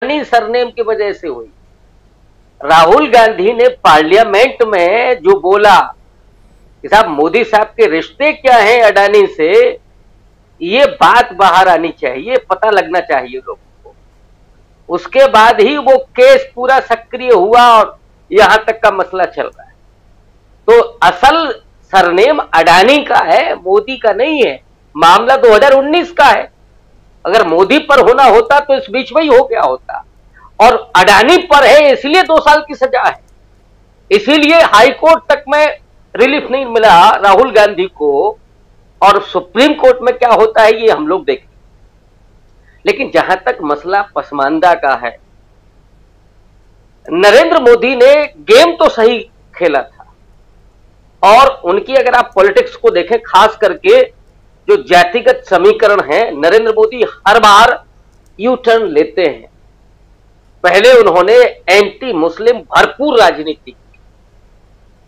Surname की वजह से हुई। राहुल गांधी ने पार्लियामेंट में जो बोला कि साहब मोदी साहब के रिश्ते क्या हैं अडानी से, ये बात बाहर आनी चाहिए, पता लगना चाहिए लोगों को। उसके बाद ही वो केस पूरा सक्रिय हुआ और यहां तक का मसला चल रहा है। तो असल सरनेम अडानी का है, मोदी का नहीं है। मामला 2019 का है। अगर मोदी पर होना होता तो इस बीच में ही हो गया होता, और अडानी पर है इसलिए 2 साल की सजा है। इसीलिए हाईकोर्ट तक में रिलीफ नहीं मिला राहुल गांधी को, और सुप्रीम कोर्ट में क्या होता है ये हम लोग देखें। लेकिन जहां तक मसला पसमानदा का है, नरेंद्र मोदी ने गेम तो सही खेला था, और उनकी अगर आप पॉलिटिक्स को देखें, खास करके जो जातिगत समीकरण है, नरेंद्र मोदी हर बार यू टर्न लेते हैं। पहले उन्होंने एंटी मुस्लिम भरपूर राजनीति की,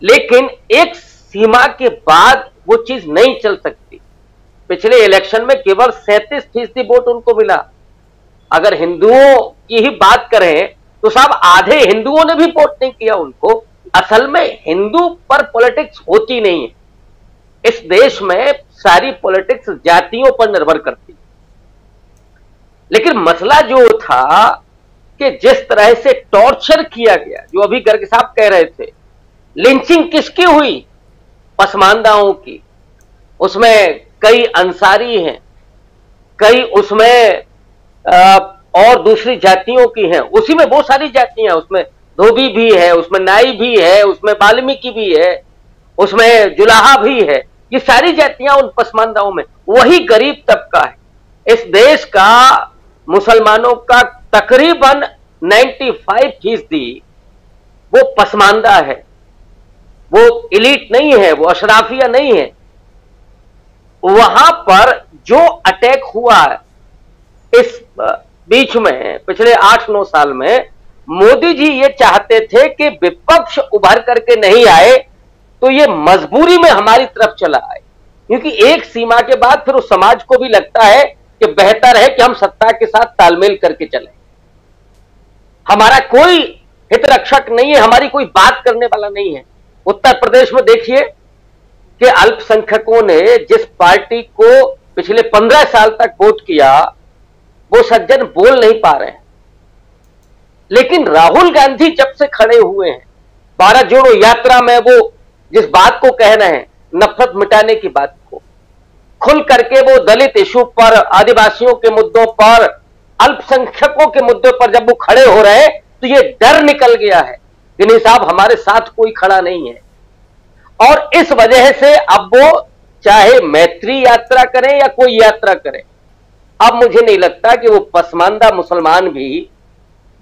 लेकिन एक सीमा के बाद वो चीज नहीं चल सकती। पिछले इलेक्शन में केवल 37% वोट उनको मिला। अगर हिंदुओं की ही बात करें तो साहब आधे हिंदुओं ने भी वोट नहीं किया उनको। असल में हिंदू पर पॉलिटिक्स होती नहीं है। इस देश में सारी पॉलिटिक्स जातियों पर निर्भर करती है। लेकिन मसला जो था कि जिस तरह से टॉर्चर किया गया, जो अभी गर्ग साहब कह रहे थे, लिंचिंग किसकी हुई? पसमानदाओं की। उसमें कई अंसारी हैं, कई उसमें और दूसरी जातियों की हैं। उसी में बहुत सारी जातियां, उसमें धोबी भी है, उसमें नाई भी है, उसमें वाल्मीकि भी है, उसमें जुलाहा भी है। ये सारी जातियां उन पसमानदाओं में। वही गरीब तबका है इस देश का। मुसलमानों का तकरीबन 95% वो पसमानदा है। वो इलीट नहीं है, वो अशराफिया नहीं है। वहां पर जो अटैक हुआ इस बीच में पिछले 8-9 साल में, मोदी जी ये चाहते थे कि विपक्ष उभर करके नहीं आए तो ये मजबूरी में हमारी तरफ चला आए, क्योंकि एक सीमा के बाद फिर उस समाज को भी लगता है कि बेहतर है कि हम सत्ता के साथ तालमेल करके चलें। हमारा कोई हित रक्षक नहीं है, हमारी कोई बात करने वाला नहीं है। उत्तर प्रदेश में देखिए कि अल्पसंख्यकों ने जिस पार्टी को पिछले 15 साल तक वोट किया, वो सज्जन बोल नहीं पा रहे हैं। लेकिन राहुल गांधी जब से खड़े हुए हैं, भारत जोड़ो यात्रा में वो जिस बात को कह रहे हैं, नफरत मिटाने की बात को, खुल करके वो दलित इशू पर, आदिवासियों के मुद्दों पर, अल्पसंख्यकों के मुद्दों पर जब वो खड़े हो रहे हैं, तो ये डर निकल गया है कि नहीं साहब हमारे साथ कोई खड़ा नहीं है। और इस वजह से अब वो चाहे मैत्री यात्रा करें या कोई यात्रा करें, अब मुझे नहीं लगता कि वो पसमानदा मुसलमान भी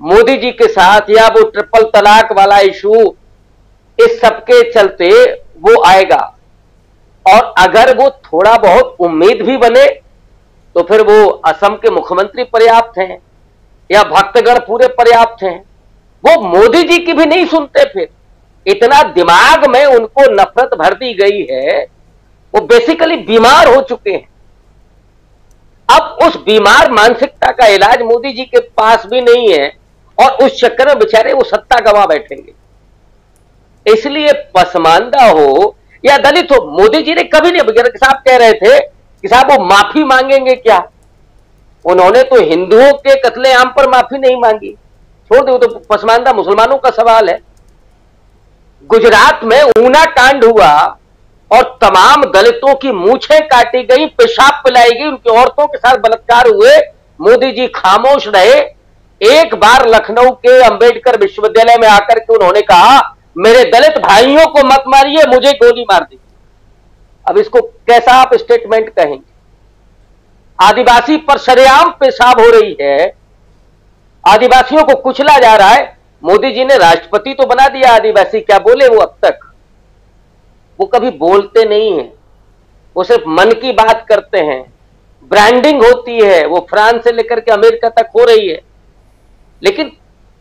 मोदी जी के साथ, या वो ट्रिपल तलाक वाला इशू, इस सबके चलते वो आएगा। और अगर वो थोड़ा बहुत उम्मीद भी बने तो फिर वो असम के मुख्यमंत्री पर्याप्त हैं, या भक्तगढ़ पूरे पर्याप्त हैं। वो मोदी जी की भी नहीं सुनते। फिर इतना दिमाग में उनको नफरत भर दी गई है, वो बेसिकली बीमार हो चुके हैं। अब उस बीमार मानसिकता का इलाज मोदी जी के पास भी नहीं है, और उस चक्कर में बेचारे वो सत्ता गंवा बैठेंगे। इसलिए पसमानदा हो या दलित हो, मोदी जी ने कभी नहीं, गर्ग साहब कह रहे थे कि साहब वो माफी मांगेंगे क्या? उन्होंने तो हिंदुओं के कत्लेआम पर माफी नहीं मांगी, छोड़ दो, तो पसमानदा मुसलमानों का सवाल है। गुजरात में ऊना कांड हुआ और तमाम दलितों की मूछें काटी गई, पेशाब पिलाई गई, उनकी औरतों के साथ बलात्कार हुए। मोदी जी खामोश रहे। एक बार लखनऊ के अंबेडकर विश्वविद्यालय में आकर के उन्होंने कहा, मेरे दलित भाइयों को मत मारिए, मुझे गोली मार दी। अब इसको कैसा आप स्टेटमेंट कहेंगे? आदिवासी पर सरेआम पेशाब हो रही है, आदिवासियों को कुचला जा रहा है। मोदी जी ने राष्ट्रपति तो बना दिया आदिवासी, क्या बोले वो अब तक? वो कभी बोलते नहीं है, वो सिर्फ मन की बात करते हैं। ब्रांडिंग होती है, वो फ्रांस से लेकर के अमेरिका तक हो रही है। लेकिन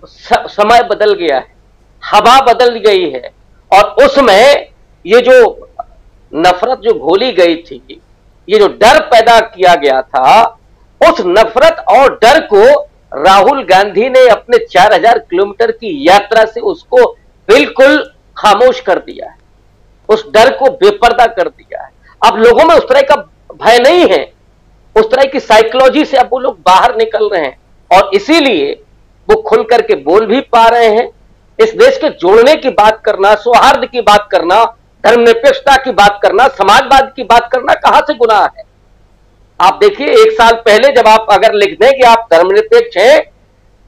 समय बदल गया है, हवा बदल गई है, और उसमें ये जो नफरत जो घोली गई थी, ये जो डर पैदा किया गया था, उस नफरत और डर को राहुल गांधी ने अपने 4000 किलोमीटर की यात्रा से उसको बिल्कुल खामोश कर दिया है, उस डर को बेपर्दा कर दिया है। अब लोगों में उस तरह का भय नहीं है, उस तरह की साइकोलॉजी से अब वो लोग बाहर निकल रहे हैं और इसीलिए वो खुल करके बोल भी पा रहे हैं। इस देश के जोड़ने की बात करना, सौहार्द की बात करना, धर्मनिरपेक्षता की बात करना, समाजवाद की बात करना कहां से गुनाह है? आप देखिए, 1 साल पहले जब आप अगर लिख दें कि आप धर्मनिरपेक्ष हैं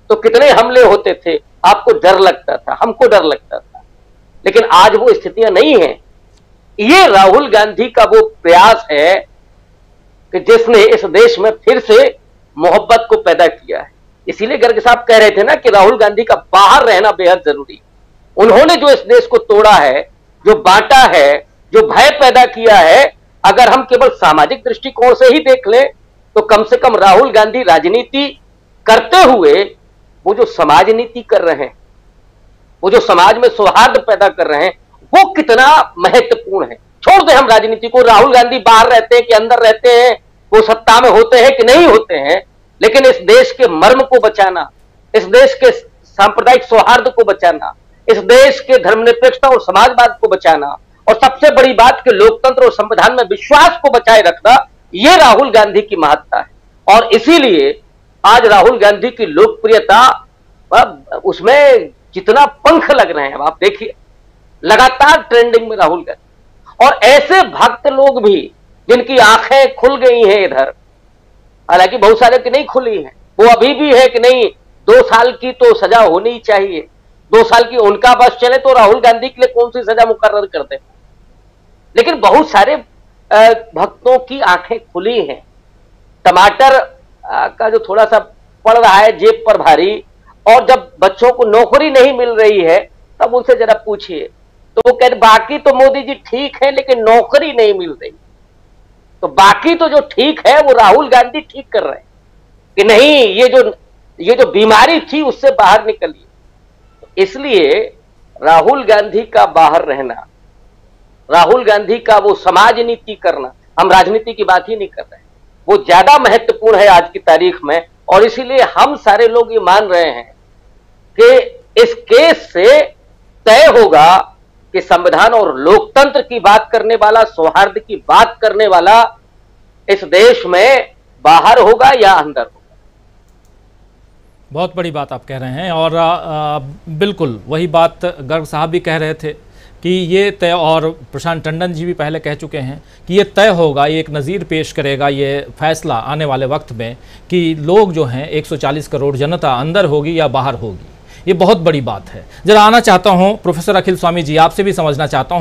तो कितने हमले होते थे, आपको डर लगता था, हमको डर लगता था। लेकिन आज वो स्थितियां नहीं है। ये राहुल गांधी का वो प्रयास है कि जिसने इस देश में फिर से मोहब्बत को पैदा किया है। इसीलिए गर्ग साहब कह रहे थे ना कि राहुल गांधी का बाहर रहना बेहद जरूरी है। उन्होंने जो इस देश को तोड़ा है, जो बांटा है, जो भय पैदा किया है, अगर हम केवल सामाजिक दृष्टिकोण से ही देख लें तो कम से कम राहुल गांधी राजनीति करते हुए वो जो समाज नीति कर रहे हैं, वो जो समाज में सौहार्द पैदा कर रहे हैं, वो कितना महत्वपूर्ण है। छोड़ दें हम राजनीति को, राहुल गांधी बाहर रहते हैं कि अंदर रहते हैं, वो सत्ता में होते हैं कि नहीं होते हैं, लेकिन इस देश के मर्म को बचाना, इस देश के सांप्रदायिक सौहार्द को बचाना, इस देश के धर्मनिरपेक्षता और समाजवाद को बचाना और सबसे बड़ी बात कि लोकतंत्र और संविधान में विश्वास को बचाए रखना, यह राहुल गांधी की महत्ता है। और इसीलिए आज राहुल गांधी की लोकप्रियता, उसमें जितना पंख लग रहे हैं, आप देखिए लगातार ट्रेंडिंग में राहुल गांधी। और ऐसे भक्त लोग भी जिनकी आंखें खुल गई हैं इधर, हालांकि बहुत सारे की नहीं खुली हैं, वो अभी भी है कि नहीं 2 साल की तो सजा होनी चाहिए, 2 साल की उनका बस चले तो राहुल गांधी के लिए कौन सी सजा मुकर्रर करते। लेकिन बहुत सारे भक्तों की आंखें खुली हैं। टमाटर का जो थोड़ा सा पड़ रहा है जेब पर भारी, और जब बच्चों को नौकरी नहीं मिल रही है तब उनसे जरा पूछिए तो वो कहते बाकी तो मोदी जी ठीक है लेकिन नौकरी नहीं मिल रही। तो बाकी तो जो ठीक है वो राहुल गांधी ठीक कर रहे हैं कि नहीं, ये जो बीमारी थी उससे बाहर निकलिए। इसलिए राहुल गांधी का बाहर रहना, राहुल गांधी का वो समाज नीति करना, हम राजनीति की बात ही नहीं कर रहे हैं, वो ज्यादा महत्वपूर्ण है आज की तारीख में। और इसीलिए हम सारे लोग ये मान रहे हैं कि इस केस से तय होगा कि संविधान और लोकतंत्र की बात करने वाला, सौहार्द की बात करने वाला इस देश में बाहर होगा या अंदर होगा। बहुत बड़ी बात आप कह रहे हैं और बिल्कुल वही बात गर्ग साहब भी कह रहे थे कि ये तय, और प्रशांत टंडन जी भी पहले कह चुके हैं कि ये तय होगा, ये एक नज़ीर पेश करेगा ये फैसला आने वाले वक्त में कि लोग जो हैं 140 करोड़ जनता अंदर होगी या बाहर होगी। ये बहुत बड़ी बात है। जरा आना चाहता हूँ प्रोफेसर अखिल स्वामी जी, आपसे भी समझना चाहता हूँ।